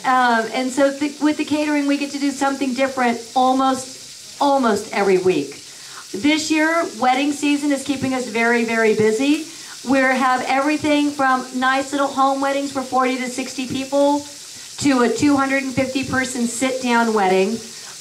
And so with the catering, we get to do something different almost every week. This year, wedding season is keeping us very, very busy. We have everything from nice little home weddings for 40 to 60 people to a 250-person sit-down wedding.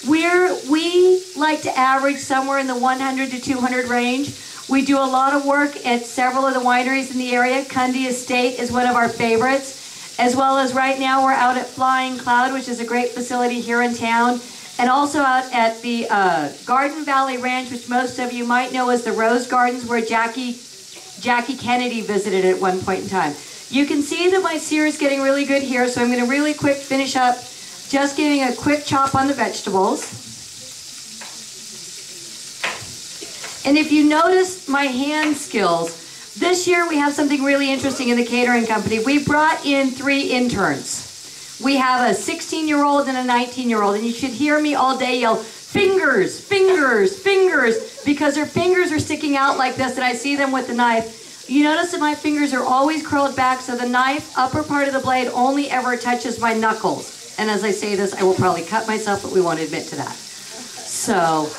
We like to average somewhere in the 100 to 200 range. We do a lot of work at several of the wineries in the area. Cundy Estate is one of our favorites, as well as right now we're out at Flying Cloud, which is a great facility here in town, and also out at the Garden Valley Ranch, which most of you might know as the Rose Gardens, where Jackie Kennedy visited at one point in time. You can see that my sear is getting really good here, so I'm going to really quick finish up just giving a quick chop on the vegetables. And if you notice my hand skills, this year we have something really interesting in the catering company. We brought in 3 interns. We have a 16-year-old and a 19-year-old, and you should hear me all day yell, fingers, fingers, fingers, because their fingers are sticking out like this, and I see them with the knife. You notice that my fingers are always curled back, so the knife, upper part of the blade, only ever touches my knuckles. And as I say this, I will probably cut myself, but we won't admit to that. So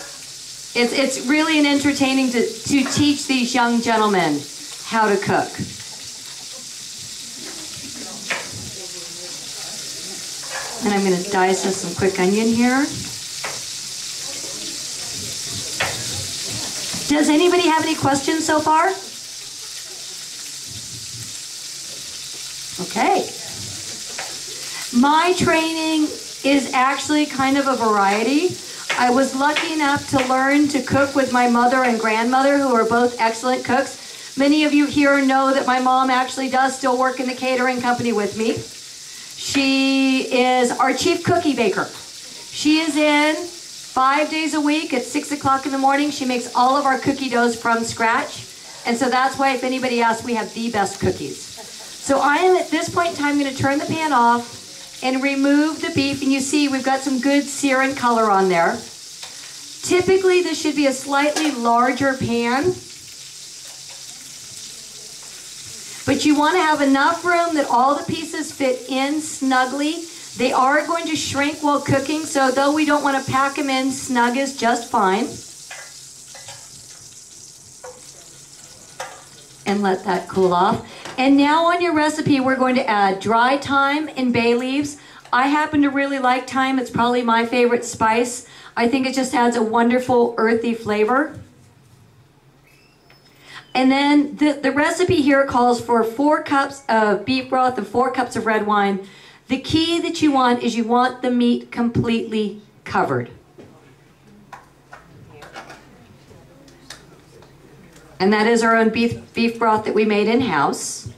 it's really an entertaining to teach these young gentlemen how to cook. And I'm going to dice us some quick onion here. Does anybody have any questions so far? Okay. My training is actually kind of a variety. I was lucky enough to learn to cook with my mother and grandmother, who are both excellent cooks. Many of you here know that my mom actually does still work in the catering company with me. She is our chief cookie baker. She is in 5 days a week at 6 o'clock in the morning. She makes all of our cookie doughs from scratch. And so that's why, if anybody asks, we have the best cookies. So I am at this point in time going to turn the pan off and remove the beef, and you see we've got some good sear and color on there. Typically this should be a slightly larger pan, but you want to have enough room that all the pieces fit in snugly. They are going to shrink while cooking, so though we don't want to pack them in, snug is just fine. And let that cool off. And now on your recipe, we're going to add dry thyme and bay leaves. I happen to really like thyme. It's probably my favorite spice. I think it just adds a wonderful earthy flavor. And then the recipe here calls for 4 cups of beef broth and 4 cups of red wine. The key that you want is you want the meat completely covered. And that is our own beef broth that we made in-house.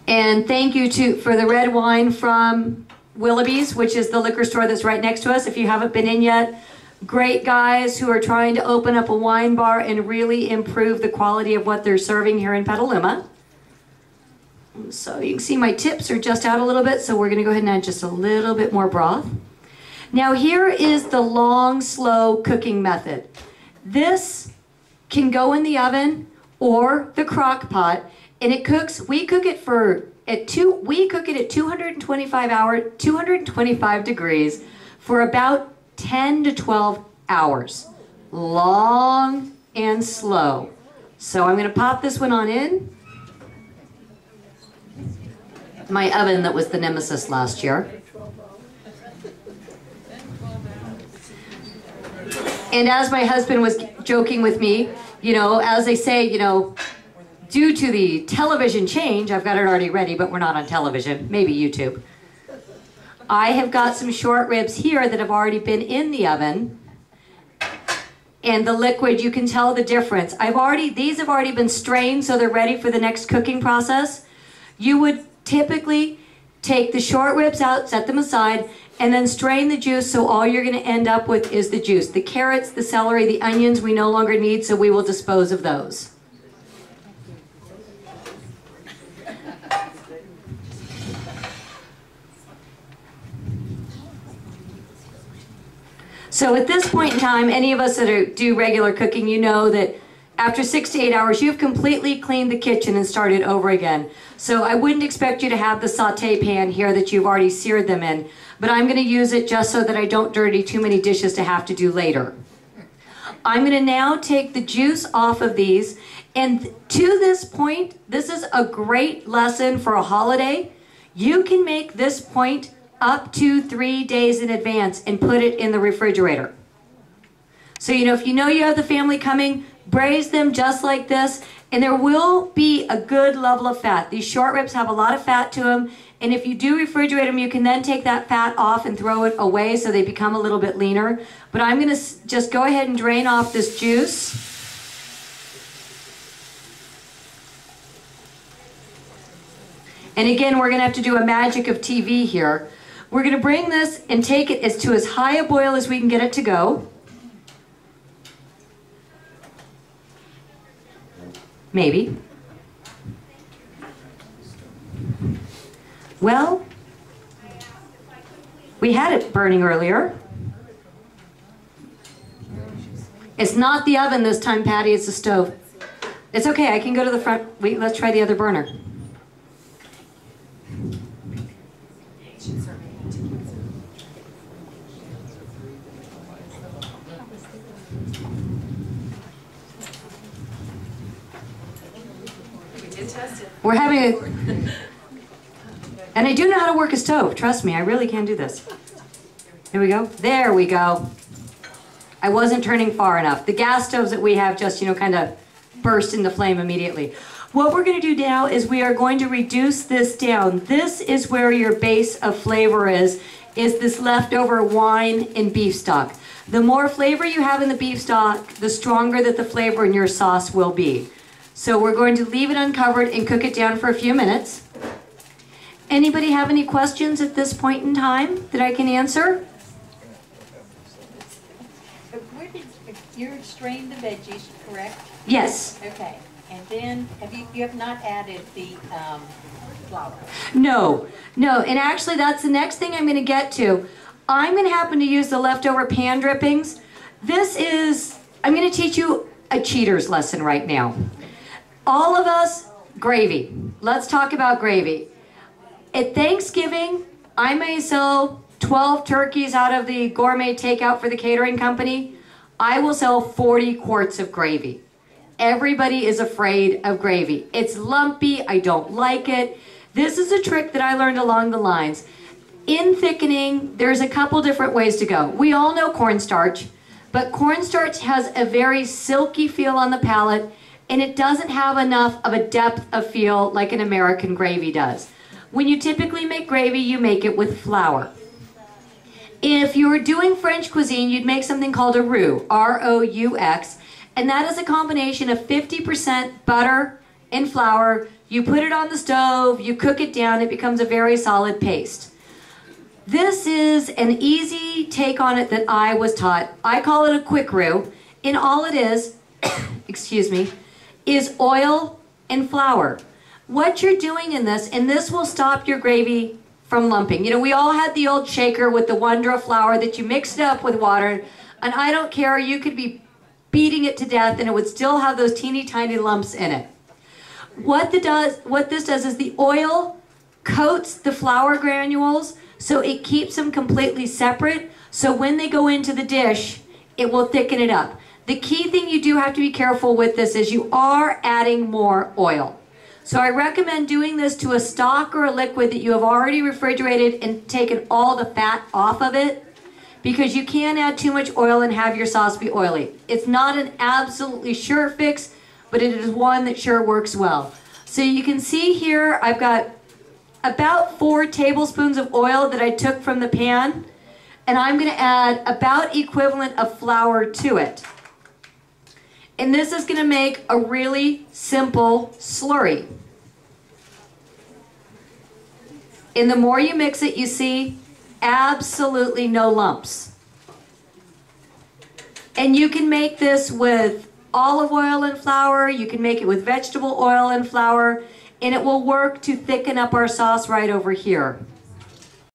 And thank you for the red wine from Willoughby's, which is the liquor store that's right next to us. If you haven't been in yet, great guys who are trying to open up a wine bar and really improve the quality of what they're serving here in Petaluma. So you can see my tips are just out a little bit, so we're going to go ahead and add just a little bit more broth. Now here is the long, slow cooking method. This can go in the oven or the crock pot, and it cooks. We cook it at 225 degrees for about 10 to 12 hours. Long and slow. So I'm going to pop this one on in. My oven that was the nemesis last year. And as my husband was joking with me, you know, as they say, you know, due to the television change, I've got it already ready, but we're not on television, maybe YouTube. I have got some short ribs here that have already been in the oven. And the liquid, you can tell the difference. These have already been strained, so they're ready for the next cooking process. You would typically take the short ribs out, set them aside, and then strain the juice, so all you're going to end up with is the juice. The carrots, the celery, the onions we no longer need, so we will dispose of those. So at this point in time, any of us that do regular cooking, you know that After 6 to 8 hours, you've completely cleaned the kitchen and started over again. So I wouldn't expect you to have the saute pan here that you've already seared them in, but I'm going to use it just so that I don't dirty too many dishes to have to do later. I'm going to now take the juice off of these, and to this point, this is a great lesson for a holiday. You can make this point up to 3 days in advance and put it in the refrigerator. So, if you know you have the family coming, braise them just like this, and there will be a good level of fat. These short ribs have a lot of fat to them, and if you do refrigerate them, you can then take that fat off and throw it away so they become a little bit leaner. But I'm going to just go ahead and drain off this juice. And again, we're going to have to do a magic of TV here. We're going to bring this and take it to as high a boil as we can get it to go. Maybe. Well, we had it burning earlier. It's not the oven this time, Patty, it's the stove. It's okay, I can go to the front. Wait, let's try the other burner. We're having a... And I do know how to work a stove. Trust me, I really can do this. Here we go. There we go. I wasn't turning far enough. The gas stoves that we have just, kind of burst into flame immediately. What we're going to do now is we are going to reduce this down. This is where your base of flavor is this leftover wine and beef stock. The more flavor you have in the beef stock, the stronger that the flavor in your sauce will be. So we're going to leave it uncovered and cook it down for a few minutes. Anybody have any questions at this point in time that I can answer? You strained the veggies, correct? Yes. Okay. And then you have not added the flour? No. And actually that's the next thing I'm going to get to. I'm going to happen to use the leftover pan drippings. I'm going to teach you a cheater's lesson right now. All of us, gravy. Let's talk about gravy. At Thanksgiving, I may sell 12 turkeys out of the gourmet takeout for the catering company. I will sell 40 quarts of gravy. Everybody is afraid of gravy. It's lumpy, I don't like it. This is a trick that I learned along the lines. In thickening, there's a couple different ways to go. We all know cornstarch, but cornstarch has a very silky feel on the palate, and it doesn't have enough of a depth of feel like an American gravy does. When you typically make gravy, you make it with flour. If you were doing French cuisine, you'd make something called a roux, R-O-U-X, and that is a combination of 50% butter and flour. You put it on the stove, you cook it down, it becomes a very solid paste. This is an easy take on it that I was taught. I call it a quick roux, and all it is, excuse me, is oil and flour. What you're doing in this, and this will stop your gravy from lumping. We all had the old shaker with the Wondra flour that you mixed up with water, and I don't care, you could be beating it to death and it would still have those teeny tiny lumps in it. What this does is the oil coats the flour granules so it keeps them completely separate, so when they go into the dish, it will thicken it up. The key thing you do have to be careful with this is you are adding more oil. So I recommend doing this to a stock or a liquid that you have already refrigerated and taken all the fat off of it, because you can add too much oil and have your sauce be oily. It's not an absolutely sure fix, but it is one that sure works well. So you can see here I've got about 4 tablespoons of oil that I took from the pan, and I'm going to add about equivalent of flour to it. And this is going to make a really simple slurry. And the more you mix it, you see absolutely no lumps. And you can make this with olive oil and flour, you can make it with vegetable oil and flour, and it will work to thicken up our sauce right over here.